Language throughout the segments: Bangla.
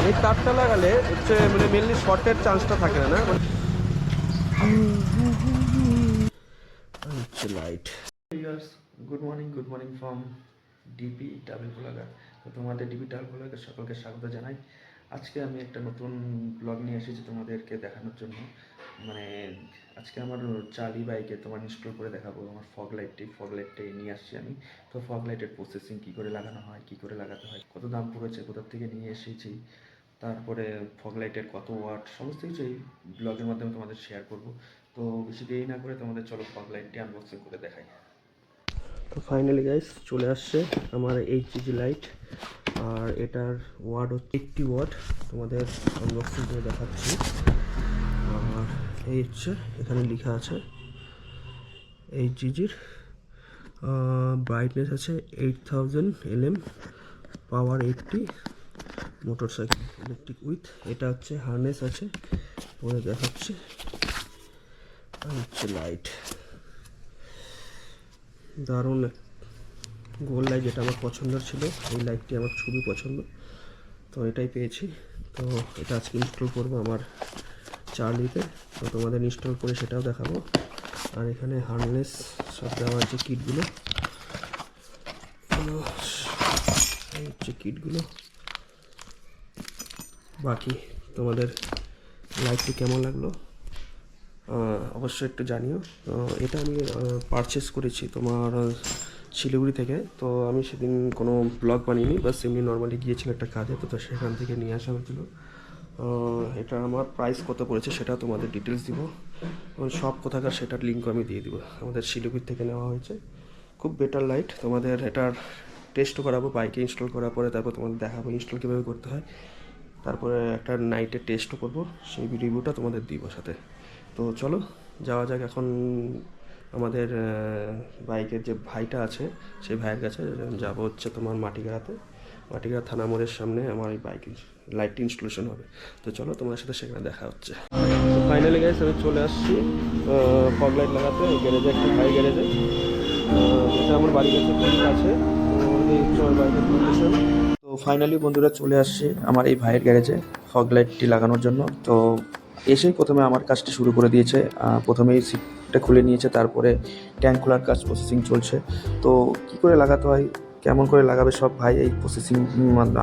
এই তারটা লাগালে হচ্ছে মানে মেনলি শর্টের চান্সটা থাকে না না হচ্ছে light. Good morning from DP travel blogger. তো তোমাদের ডিপি ট্রাভেল ব্লগার সকলকে স্বাগত জানাই। আজকে আমি একটা নতুন ব্লগ নিয়ে এসেছি তোমাদেরকে দেখানোর জন্য। মানে আজকে আমার চার্লি বাইকে তোমার ইনস্টল করে দেখাবো আমার ফগ লাইটটাই নিয়ে আসছি আমি। তো ফগ লাইটের প্রসেসিং কী করে লাগানো হয়, কী করে লাগাতে হয়, কত দাম পড়েছে, কোথার থেকে নিয়ে এসেছি, তারপরে ফগ লাইটের কত ওয়াট, সমস্ত কিছু এই ব্লগের মাধ্যমে তোমাদের শেয়ার করব। তো বেশি দেরি না করে তোমাদের চলো ফগ লাইটটি আনবক্সিং করে দেখাই। তো ফাইনালি গাইস চলে আসছে আমার এইচজি লাইট, আর এটার ওয়াট হচ্ছে 80 ওয়াট। তোমাদের আনবক্সিং করে দেখাচ্ছি। আর এই হচ্ছে এখানে লেখা আছে এইচজির ব্রাইটনেস আছে 8000 LM, power 80, motorcycle electric with. এটা হচ্ছে হার্নেস আছে, পরে দেখাচ্ছি। আর হচ্ছে লাইট, দারুণ গোল লাইট, যেটা আমার পছন্দের ছিল। এই লাইটটি আমার খুবই পছন্দ, তো এটাই পেয়েছি। তো এটা আজকে ইনস্টল করবো আমার চার্লিতে। তো তোমাদের ইনস্টল করে সেটাও দেখাবো। আর এখানে হার্নেস সব দেওয়া আছে, কিটগুলো এই হচ্ছে কিটগুলো। বাকি তোমাদের লাইটটি কেমন লাগলো অবশ্যই একটু জানিও। তো এটা আমি পারচেস করেছি তোমার শিলিগুড়ি থেকে। তো আমি সেদিন কোনো ব্লগ বানিয়েনি, বাস এমনি নর্মালি গিয়েছিল একটা কাজে, তো সেখান থেকে নিয়ে আসা হয়েছিল। এটা আমার প্রাইস কত পড়েছে সেটা তোমাদের ডিটেলস দিব, সব কোথাকার সেটার লিঙ্ক আমি দিয়ে দিব। আমাদের শিলিগুড়ি থেকে নেওয়া হয়েছে, খুব বেটার লাইট। তোমাদের এটার টেস্টও করাবো বাইকে ইনস্টল করার পরে, তারপর তোমাদের দেখাবো ইনস্টল কীভাবে করতে হয়। তারপরে একটা নাইটে টেস্টও করবো, সেই রিভিউটা তোমাদের দিব সাথে। তো চলো যাওয়া যাক এখন আমাদের বাইকের যে ভাইটা আছে সেই ভাইয়ের কাছে যাবো। হচ্ছে তোমার মাটিগাড়া থানা মোড়ের সামনে আমার এই বাইকের লাইটটি ইনস্টলেশন হবে। তো চলো তোমাদের সাথে সেখানে দেখা হচ্ছে। তো ফাইনালি গাইস আমি চলে আসছি ফগ লাইট লাগাতে গ্যারেজে, একটা ভাই গ্যারেজে, যেটা আমার বাড়ির কাছে খুবই কাছে। তো এই হচ্ছে আমার বাইকের লোকেশন। তো ফাইনালি বন্ধুরা চলে আসছি আমার এই ভাইয়ের গ্যারেজে ফগ লাইটটি লাগানোর জন্য। তো এসেই প্রথমে আমার কাজটি শুরু করে দিয়েছে। প্রথমেই সিটটা খুলে নিয়েছে, তারপরে ট্যাঙ্ক খোলার কাজ প্রসেসিং চলছে। তো কি করে লাগাতে হয়, কেমন করে লাগাবে, সব ভাই এই প্রসেসিং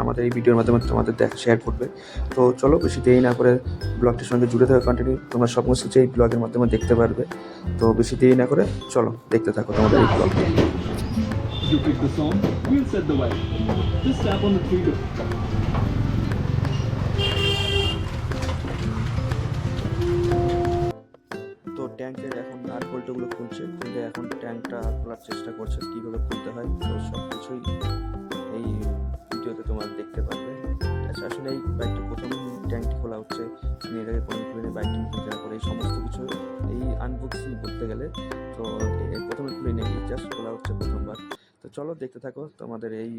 আমাদের এই ভিডিওর মাধ্যমে তোমাদের শেয়ার করবে। তো চলো বেশি দেরি না করে ব্লগটির সঙ্গে জুড়ে থাকা কন্টিনিউ, তোমরা সমস্ত কিছু এই ব্লগের মাধ্যমে দেখতে পারবে। তো বেশি দেরি না করে চলো দেখতে থাকো তোমাদের এই ব্লগটি। You pick the song, we'll set the vibe. Just tap on the trigger. তো ট্যাঙ্কের এখন নাট বল্টুগুলো খুলছে, খুলে এখন ট্যাঙ্কটা খোলার চেষ্টা করছে, কীভাবে খুলতে হয়। তো সব কিছুই এই ভিডিওতে তোমরা দেখতে পারবে। আচ্ছা, আসলে এই বাইকটি প্রথম ট্যাঙ্কটি খোলা হচ্ছে, আমি এর আগে কোনো খুলে বাইকটি নতুন কেনার পরে এই সমস্ত কিছু এই আনবক্সিং করতে গেলে তো প্রথমে খুলে নেই, জাস্ট খোলা হচ্ছে প্রথমবার। তো চলো দেখতে থাকো তোমাদের এই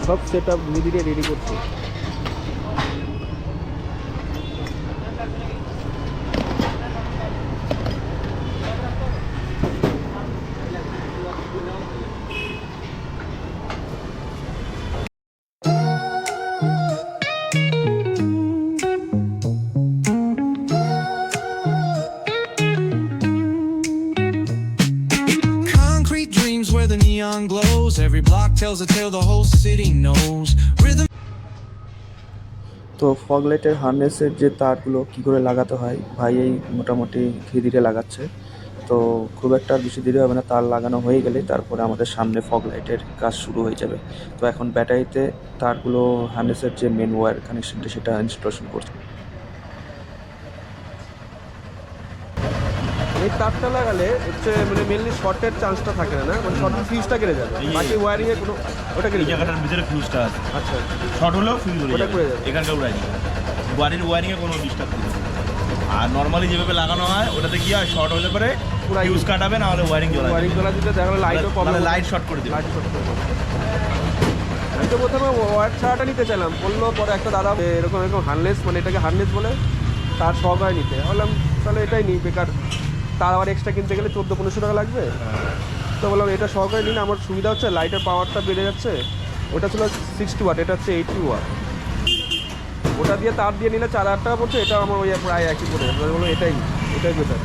সব সেট আপ ধীরে ধীরে রেডি করছে। Concrete dreams where the neon glows. Every block tells a tale the whole city knows. Rhythm. তো ফগ লাইটের হার্নেসের যে তারগুলো কী করে লাগাতে হয় ভাই এই মোটামুটি ধীরে ধীরে লাগাচ্ছে। তো খুব একটা আর বেশি দেরি হবে না, তার লাগানো হয়ে গেলে তারপরে আমাদের সামনে ফগ লাইটের কাজ শুরু হয়ে যাবে। তো এখন ব্যাটারিতে তারগুলো হার্নেসের যে মেন ওয়্যার কানেকশনটা সেটা ইনস্টলেশন করছে। এই তারটা লাগালে হচ্ছে মানে মেনলি শর্টের চান্সটা থাকে না, মানে শর্টের ফিউজটা কেটে যাবে, বাকি ওয়ারিংয়ে কোনো ওটা কেটে এই যাবে। জায়গাটার ভিতরে ফিউজটা আছে, আচ্ছা শর্ট হলেও ফিউজ হয়ে ওটা করে যাবে যাবে। এখানকার ওয়ারিং। বাড়ির ওয়ারিংয়ে কোনো ডিস্টার্ব নেই। আর নর্মালি যেভাবে লাগানো হয় ওটাতে কি হয়, শর্ট হলে পরে পুরাই ফিউজ কাটাবে, না হলে ওয়ারিং জ্বলা ওয়ারিং তোলা দিতে দেখা গেলো লাইটও তাহলে প্রবলেম, লাইট শর্ট করে দেবে। লাইট শর্ট করে দেবে। আমি তো প্রথমে ওয়ার ছাড়াটা নিতে চাইলাম, বললো পরে একটা দাদা এরকম এরকম হার্নেস, মানে এটাকে হার্নেস বলে, তার সহকারে নিতে বললাম তাহলে এটাই নিই, বেকার তার আবার এক্সট্রা কিনতে গেলে 1400-1500 টাকা লাগবে। তো বললাম এটা সহকারে নিন, আমার সুবিধা হচ্ছে লাইটের পাওয়ারটা বেড়ে যাচ্ছে। ওটা ছিল 60 ওয়াট, এটা হচ্ছে 80 ওয়াট। ওটা দিয়ে তার দিয়ে নিলে 4000 টাকা পড়ছে, এটা আমার ওই প্রায় একই পড়ে যাবে। বললো এটাই বেটার।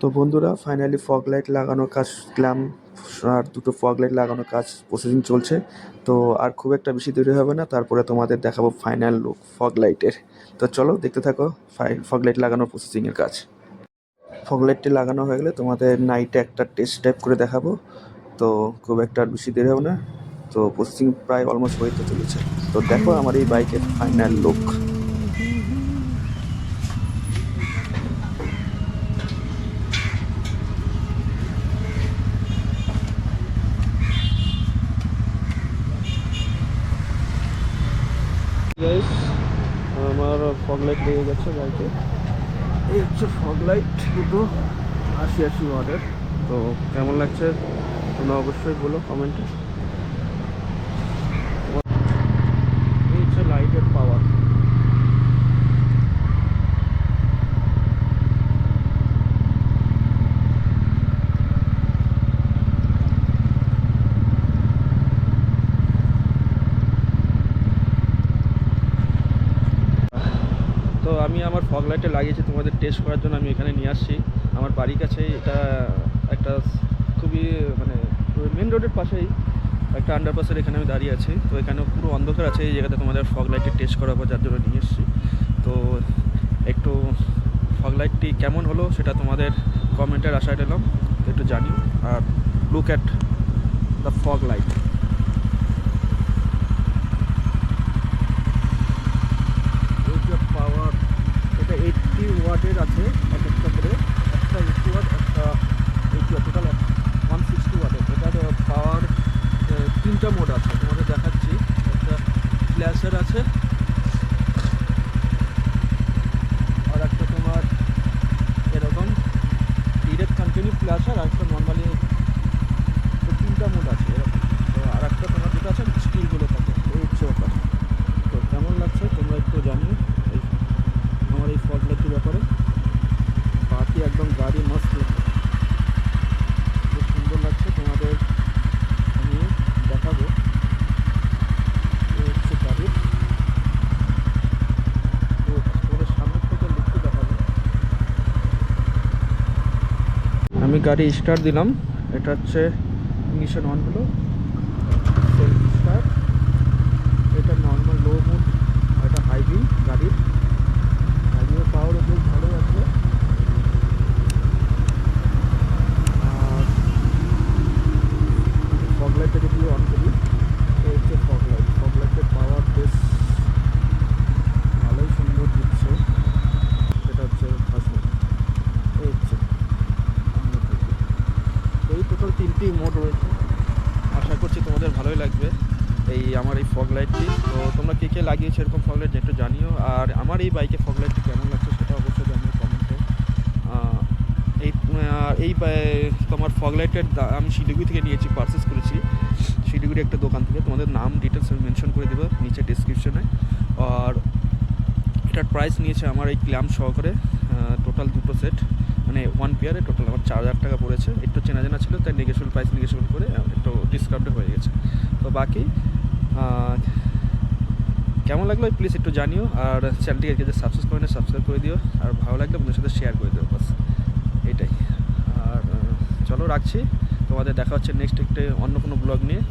তো বন্ধুরা ফাইনালি ফগ লাইট লাগানোর কাজ শিখলাম, আর দুটো ফগ লাইট লাগানোর কাজ প্রসেসিং চলছে। তো আর খুব একটা বেশি দেরি হবে না, তারপরে তোমাদের দেখাবো ফাইনাল লুক ফগ লাইটের। তো চলো দেখতে থাকো ফগ লাইট লাগানোর প্রসেসিংয়ের কাজ। ফগ লাইটটি লাগানো হয়ে গেলে তোমাদের নাইটে একটা টেস্ট টাইপ করে দেখাবো। তো খুব একটা আর বেশি দেরি হবে না, তো প্রসেসিং প্রায় অলমোস্ট হয়ে তো চলেছে। তো দেখো আমার এই বাইকের ফাইনাল লুক। গাইস আমার ফগ লাইট লেগে গেছে বাইকে। এই হচ্ছে ফগ লাইট দুটো 80 ওয়াটের। তো কেমন লাগছে তোমরা অবশ্যই বলো কমেন্টে। এই হচ্ছে লাইটের পাওয়ার। তো আমি আমার ফগ লাইটে লাগিয়েছি তোমাদের টেস্ট করার জন্য, আমি এখানে নিয়ে আসছি আমার বাড়ির কাছেই। এটা একটা খুবই মানে মেন রোডের পাশেই একটা আন্ডারপাসের এখানে আমি দাঁড়িয়ে আছি। তো এখানে পুরো অন্ধকার আছে, এই জায়গাতে তোমাদের ফগ লাইটের টেস্ট করাবো, যার জন্য নিয়ে এসেছি। তো একটু ফগ লাইটটি কেমন হলো সেটা তোমাদের কমেন্টের আশায় রইলাম, একটু জানিও। আর look at the fog light. Power এটা 80 ওয়াটের আছে, এক একটা করে, একটা 80 ওয়াট, একটা 80 ওয়াট, টোটাল 160 ওয়াটের। এটার পাওয়ার 3টা মোড আছে, তোমাদের দেখাচ্ছি। একটা ফ্ল্যাশের আছে, আর একটা তোমার এরকম ডিরেক্ট কন্টিনিউ ফ্ল্যাশার, আর একটা নর্মালি। তো 3টা মোড আছে এরকম। তো আর একটা তোমার যেটা আছে স্টিলগুলো থাকে, এই হচ্ছে ব্যাপার। তো কেমন লাগছে তোমরা একটু জানিও এই আমার এই ফগ লাইটটির ব্যাপারে। বাকি একদম গাড়ি মস্ত লাগছে, খুব সুন্দর লাগছে, তোমাদের আমি দেখাবো। এই হচ্ছে গাড়ির, তো তোমাদের সামনের থেকে লুকটি দেখাবো। আমি গাড়ি স্টার্ট দিলাম, এটা হচ্ছে ইগনিশন অন হলো, সেলফ স্টার্ট। এটা নর্মাল লো মোড, এটা হাই বিম গাড়ির। হাইবিমের পাওয়ারও বেশ ভালো আছে। আর ফগ লাইটটা যদি অন করি, এই হচ্ছে ফগ লাইট। ফগ লাইটের পাওয়ার বেশ ভালোই সুন্দর দিচ্ছে। এটা হচ্ছে ফার্স্ট মোড, এই হচ্ছে এই টোটাল 3টি মোড রয়েছে। আশা করছি তোমাদের ভালোই লাগবে এই আমার এই ফগ লাইটটি। তো তোমরা কে কে লাগিয়েছো এরকম ফগ লাইট একটু জানিও। আর আমার এই বাইকে ফগ লাইটটি কেমন লাগছে সেটা অবশ্যই জানিও কমেন্টে। এই তোমার ফগ লাইটের আমি শিলিগুড়ি থেকে নিয়েছি, পারচেস করেছি শিলিগুড়ি একটা দোকান থেকে। তোমাদের নাম ডিটেলস আমি মেনশন করে দেবো নিচে ডিসক্রিপশনে। আর এটার প্রাইস নিয়েছে আমার এই ক্ল্যাম্প সহকারে টোটাল দুটো সেট, মানে 1 পেয়ারে টোটাল আমার 4000 টাকা পড়েছে। একটু চেনা জানা ছিল তাই নেগেশন প্রাইস নেগেশন করে একটু ডিসকাউন্টে হয়ে গেছে। তো বাকি কেমন লাগলো প্লিজ একটু জানিও। আর চ্যানেলটিকে যদি সাবস্ক্রাইব করে না সাবস্ক্রাইব করে দিও, আর ভালো লাগলে আপনাদের সাথে শেয়ার করে দিও, বাস এইটাই। আর চলো রাখছি, তোমাদের দেখা হচ্ছে নেক্সট একটা অন্য কোনো ব্লগ নিয়ে।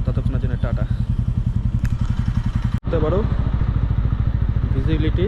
ততক্ষণের জন্য টাটা। বুঝতে পারো ভিজিবিলিটি